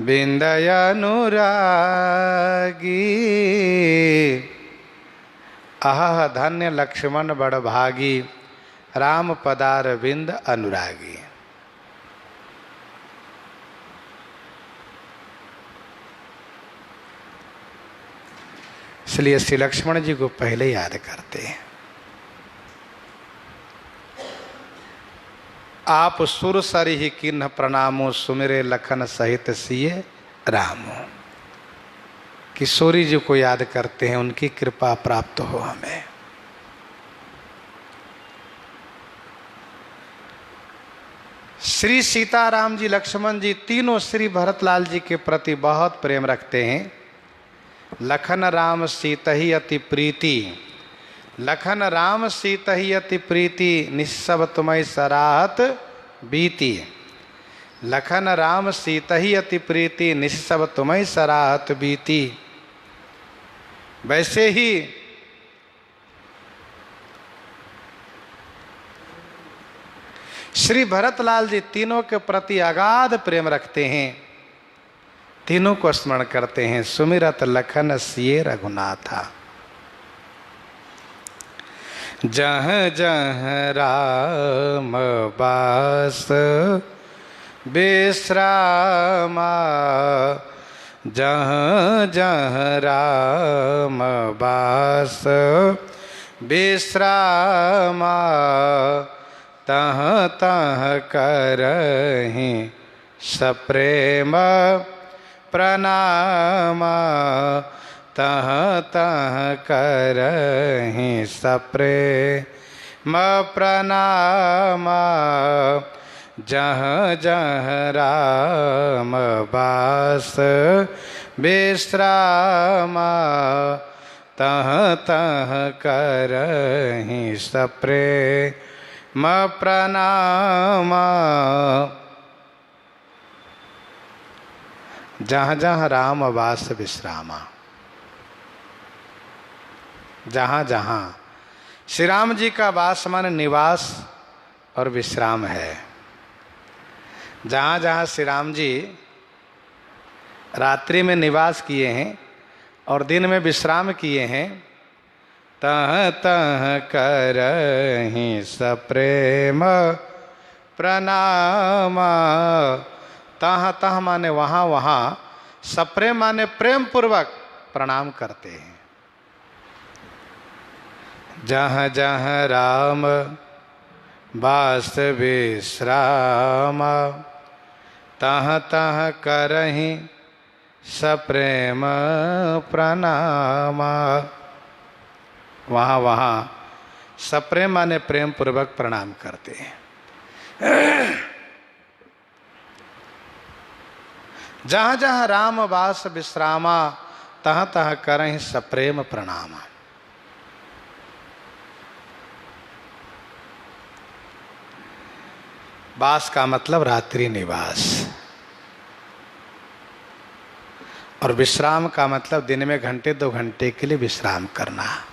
बिंदय अनुरागी। अहह धन्य लक्ष्मण बड़भागी, राम पदार बिंद अनुरागी। इसलिए श्री लक्ष्मण जी को पहले याद करते हैं। आप सुर सरि ही किन्ह प्रणामो, सुमिरे लखन सहित सिए रामो। किशोरी जी को याद करते हैं, उनकी कृपा प्राप्त हो हमें। श्री सीताराम जी, लक्ष्मण जी तीनों श्री भरतलाल जी के प्रति बहुत प्रेम रखते हैं। लखन राम सीतहि अति प्रीति, लखन राम सीतहि अति प्रीति, निस्सब तुम्हें सराहत बीती। लखन राम सीतहि अति प्रीति, निस्सब तुम्हें सराहत बीती। वैसे ही श्री भरतलाल जी तीनों के प्रति अगाध प्रेम रखते हैं। तीनों को स्मरण करते हैं। सुमिरत लखन सिए रघुनाथा, जहाँ जहाँ राम बास विश्रामा, जहाँ जहाँ राम बास विश्रामा, तहाँ तहाँ करहि सप्रेम प्रणामा, तहाँ तहाँ करहि सप्रेम प्रणामा। जहाँ जहाँ राम बास विश्रामा, तहाँ तहाँ करहि सप्रेम प्रणामा। जहाँ जहाँ राम वास विश्रामा, जहाँ जहाँ श्री राम जी का वास माने निवास और विश्राम है। जहाँ जहाँ श्री राम जी रात्रि में निवास किए हैं और दिन में विश्राम किए हैं, तह तह करहि सप्रेम प्रणामा। तह तह माने वहाँ वहाँ, सप्रेम माने प्रेम पूर्वक प्रणाम करते हैं। जहाँ जहाँ राम वास विश्राम, तहाँ तहाँ करहि सप्रेम प्रणामा। वहाँ वहाँ सप्रेम माने प्रेम पूर्वक प्रणाम करते हैं। जहाँ जहाँ राम वास विश्रामा, तहाँ तहाँ करहीं सप्रेम प्रणामा। वास का मतलब रात्रि निवास, और विश्राम का मतलब दिन में घंटे 2 घंटे के लिए विश्राम करना।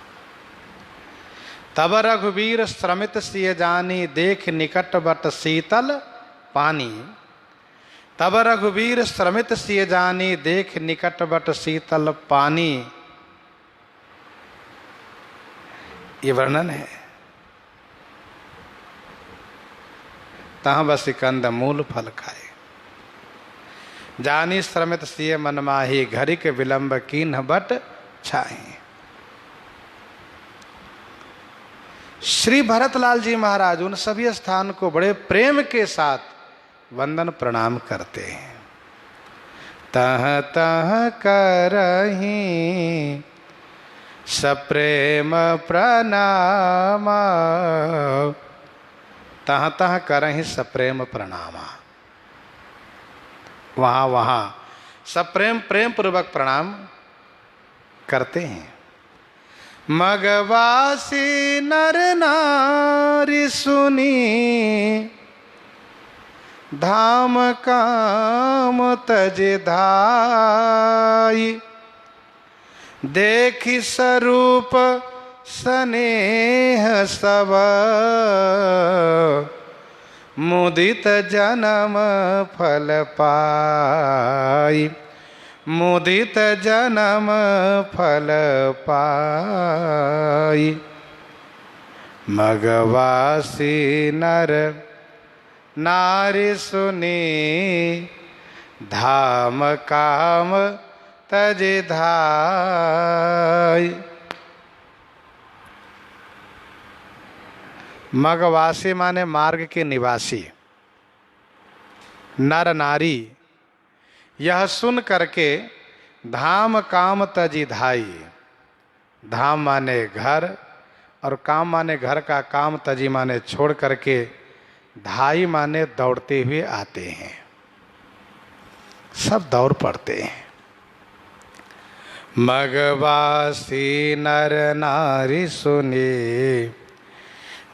तब रघुवीर श्रमित सिय जानी, देख निकट बट शीतल पानी। तब रघुवीर श्रमित सिय जानी, देख निकट बट शीतल पानी। ये वर्णन है। तहाँ बस कंद मूल फल खाए, जानी श्रमित सिय मन माही, घरिक विलंब कीन्ह बट छाही। श्री भरतलाल जी महाराज उन सभी स्थान को बड़े प्रेम के साथ वंदन प्रणाम करते हैं। तह तह करहीं सप्रेम प्रणामा, तह तह करहीं सप्रेम प्रणामा। वहाँ वहाँ सप्रेम प्रेम पूर्वक प्रणाम करते हैं। मगवासी नर नारी सुनी, धाम काम तज धाई। देखि स्वरूप स्नेह सब, मुदित जन्म फल पाई। मुदित जन्म फल पाई। मगवासी नर नारी सुनी, धाम काम तज धाई। मगवासी माने मार्ग के निवासी। नर नारी यह सुन करके धाम काम तजी धाई। धाम माने घर और काम माने घर का काम, तजी माने छोड़ करके, धाई माने दौड़ते हुए आते हैं। सब दौड़ पड़ते हैं। मगवासी नर नारी सुनी,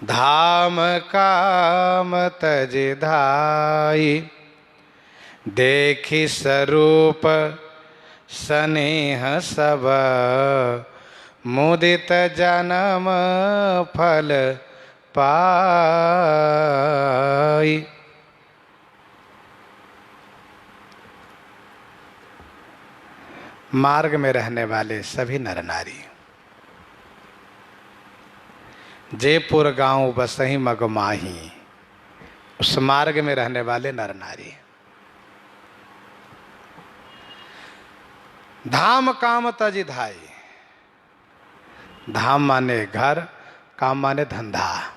धाम काम तज धाई। देखि स्वरूप स्नेह सब, मुदित जन्म फल पाई। मार्ग में रहने वाले सभी नर नारी, जयपुर गांव बसही मगमाही, उस मार्ग में रहने वाले नर नारी। धाम काम तज धाई। धाम माने घर, काम माने धंधा,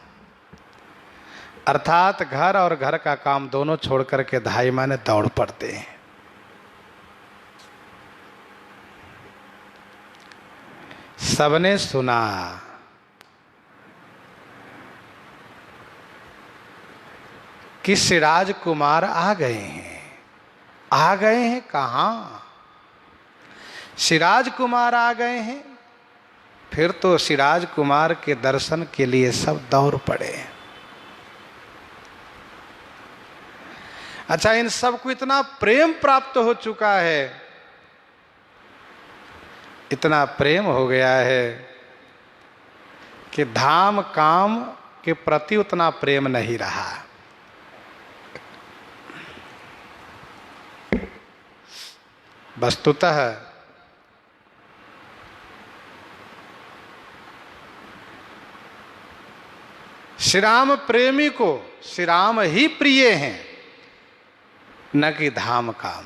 अर्थात घर और घर का काम दोनों छोड़ करके धाई माने दौड़ पड़ते हैं। सबने सुना कि श्री राजकुमार आ गए हैं। आ गए हैं कहाँ? श्री राजकुमार आ गए हैं। फिर तो श्री राजकुमार के दर्शन के लिए सब दौड़ पड़े। अच्छा, इन सबको इतना प्रेम प्राप्त हो चुका है, इतना प्रेम हो गया है कि धाम काम के प्रति उतना प्रेम नहीं रहा। वस्तुतः श्री राम प्रेमी को श्री राम ही प्रिय हैं, न कि धाम काम।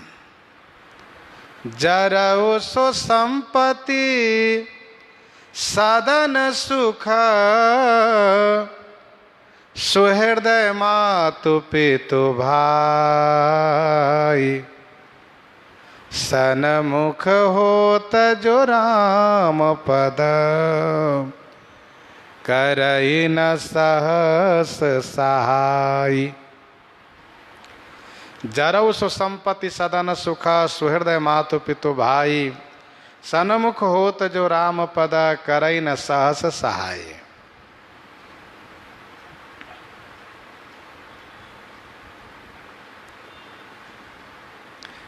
जरऊ सो संपत्ति सदन सुख, सुहृदय मातु पितु भाई। सनमुख होत जो राम पद, करई न सहस सहाय। जरऊ सुसंपत्ति सदन सुख, सुहृदय मातु पितु भाई। सनमुख होत जो राम पद, करई न सहस सहाय।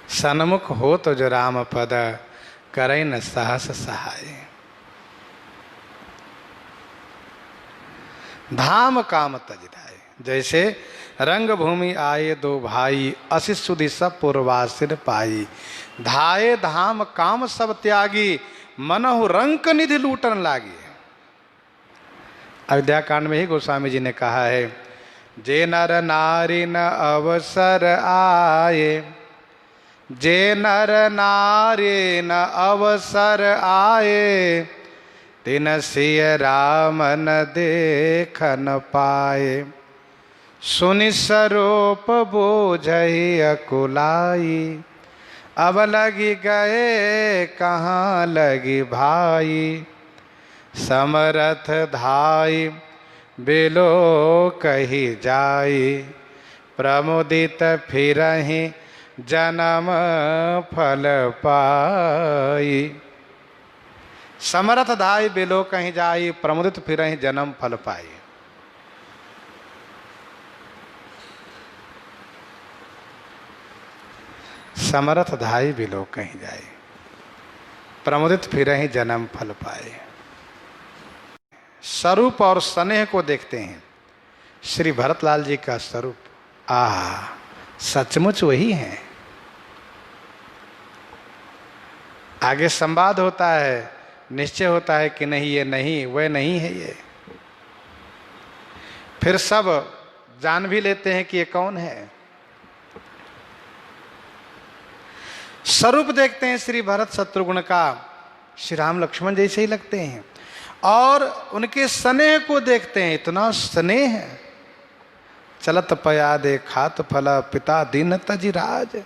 सन्मुख हो तो जो राम पद, करई न सहस सहाय। धाम काम तज धाय। जैसे रंग भूमि आए दो भाई, असित सुधि सब पूर्वासिर पाई। धाये धाम काम सब त्यागी, मनहु रंक निधि लूटन लागी। अयोध्या कांड में ही गोस्वामी जी ने कहा है, जे नर नारी न अवसर आए, जे नर नारी न अवसर आए, तिन सिय राम न देख न पाए। सुनि स्वरूप बोझहि अकुलाई, अब लगी गए कहाँ लगी भाई। समरथ धाई बिलो कही जाई, प्रमुदित फिरहि जन्म फल पाई। समरथ धाई बिलो कहीं जाई, प्रमुदित फिरहि जन्म फल पाई। समरथ धाई बिलो कहीं जाई, प्रमुदित फिरहि जन्म फल पाए। स्वरूप और स्नेह को देखते हैं। श्री भरतलाल जी का स्वरूप सचमुच वही है। आगे संवाद होता है, निश्चय होता है कि नहीं ये नहीं, वह नहीं है ये। फिर सब जान भी लेते हैं कि ये कौन है। स्वरूप देखते हैं श्री भरत शत्रुघ्न का, श्री राम लक्ष्मण जैसे ही लगते हैं। और उनके स्नेह को देखते हैं, इतना स्नेह है। चलत पया दे खात फल, पिता दीन तजि राज।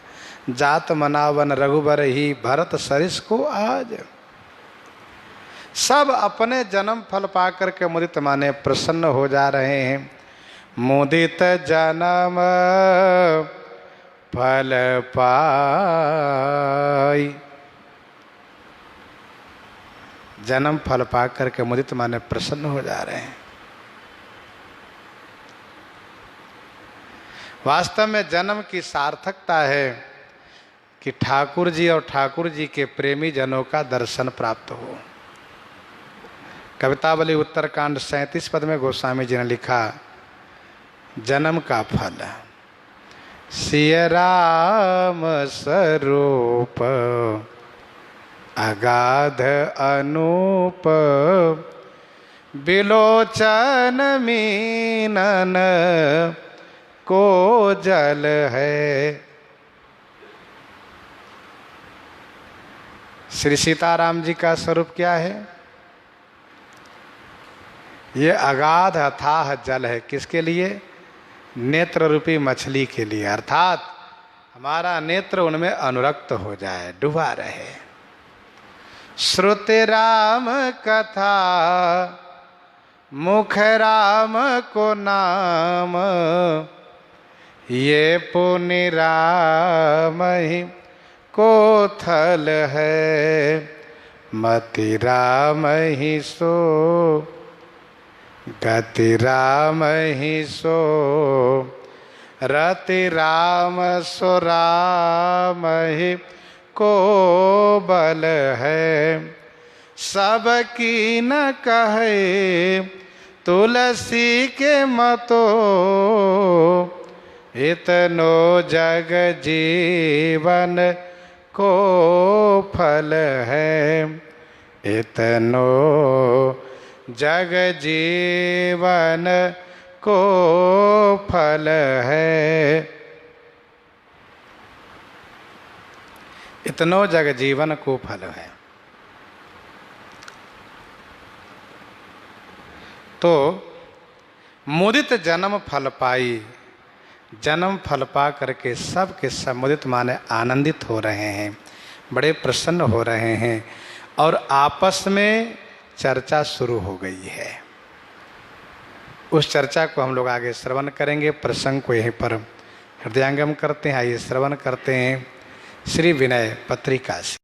जात मनावन रघुबर ही, भरत सरिस को आज। सब अपने जन्म फल पाकर के मुदित माने प्रसन्न हो जा रहे हैं। मुदित जन्म फल पाई। जन्म फल पा करके मुदित माने प्रसन्न हो जा रहे हैं। वास्तव में जन्म की सार्थकता है कि ठाकुर जी और ठाकुर जी के प्रेमी जनों का दर्शन प्राप्त हो। कवितावली उत्तरकांड 37 पद में गोस्वामी जी ने लिखा, जन्म का फल सिय राम स्वरूप, अगाध अनूप। बिलोचन मीनन को जल है। श्री सीताराम जी का स्वरूप क्या है? ये अगाध अथाह जल है। किसके लिए? नेत्र रूपी मछली के लिए। अर्थात हमारा नेत्र उनमें अनुरक्त हो जाए, डूबा रहे। श्रुति राम कथा, मुख राम को नाम। ये पुनि राम ही को थल है। मति राम ही सो, गति राम ही सो। रति राम सो राम ही को बल है। सबकी न कहे तुलसी के मतो। इतनो जग जीवन को फल है। इतनो जग जीवन को फल है। इतनो जग जीवन को फल है। तो मुदित जन्म फल पाई। जन्म फल पा करके सब के सब मुदित माने आनंदित हो रहे हैं। बड़े प्रसन्न हो रहे हैं और आपस में चर्चा शुरू हो गई है। उस चर्चा को हम लोग आगे श्रवण करेंगे। प्रसंग को यहीं पर हृदयंगम करते हैं। आइए श्रवण करते हैं श्री विनय पत्रिका से।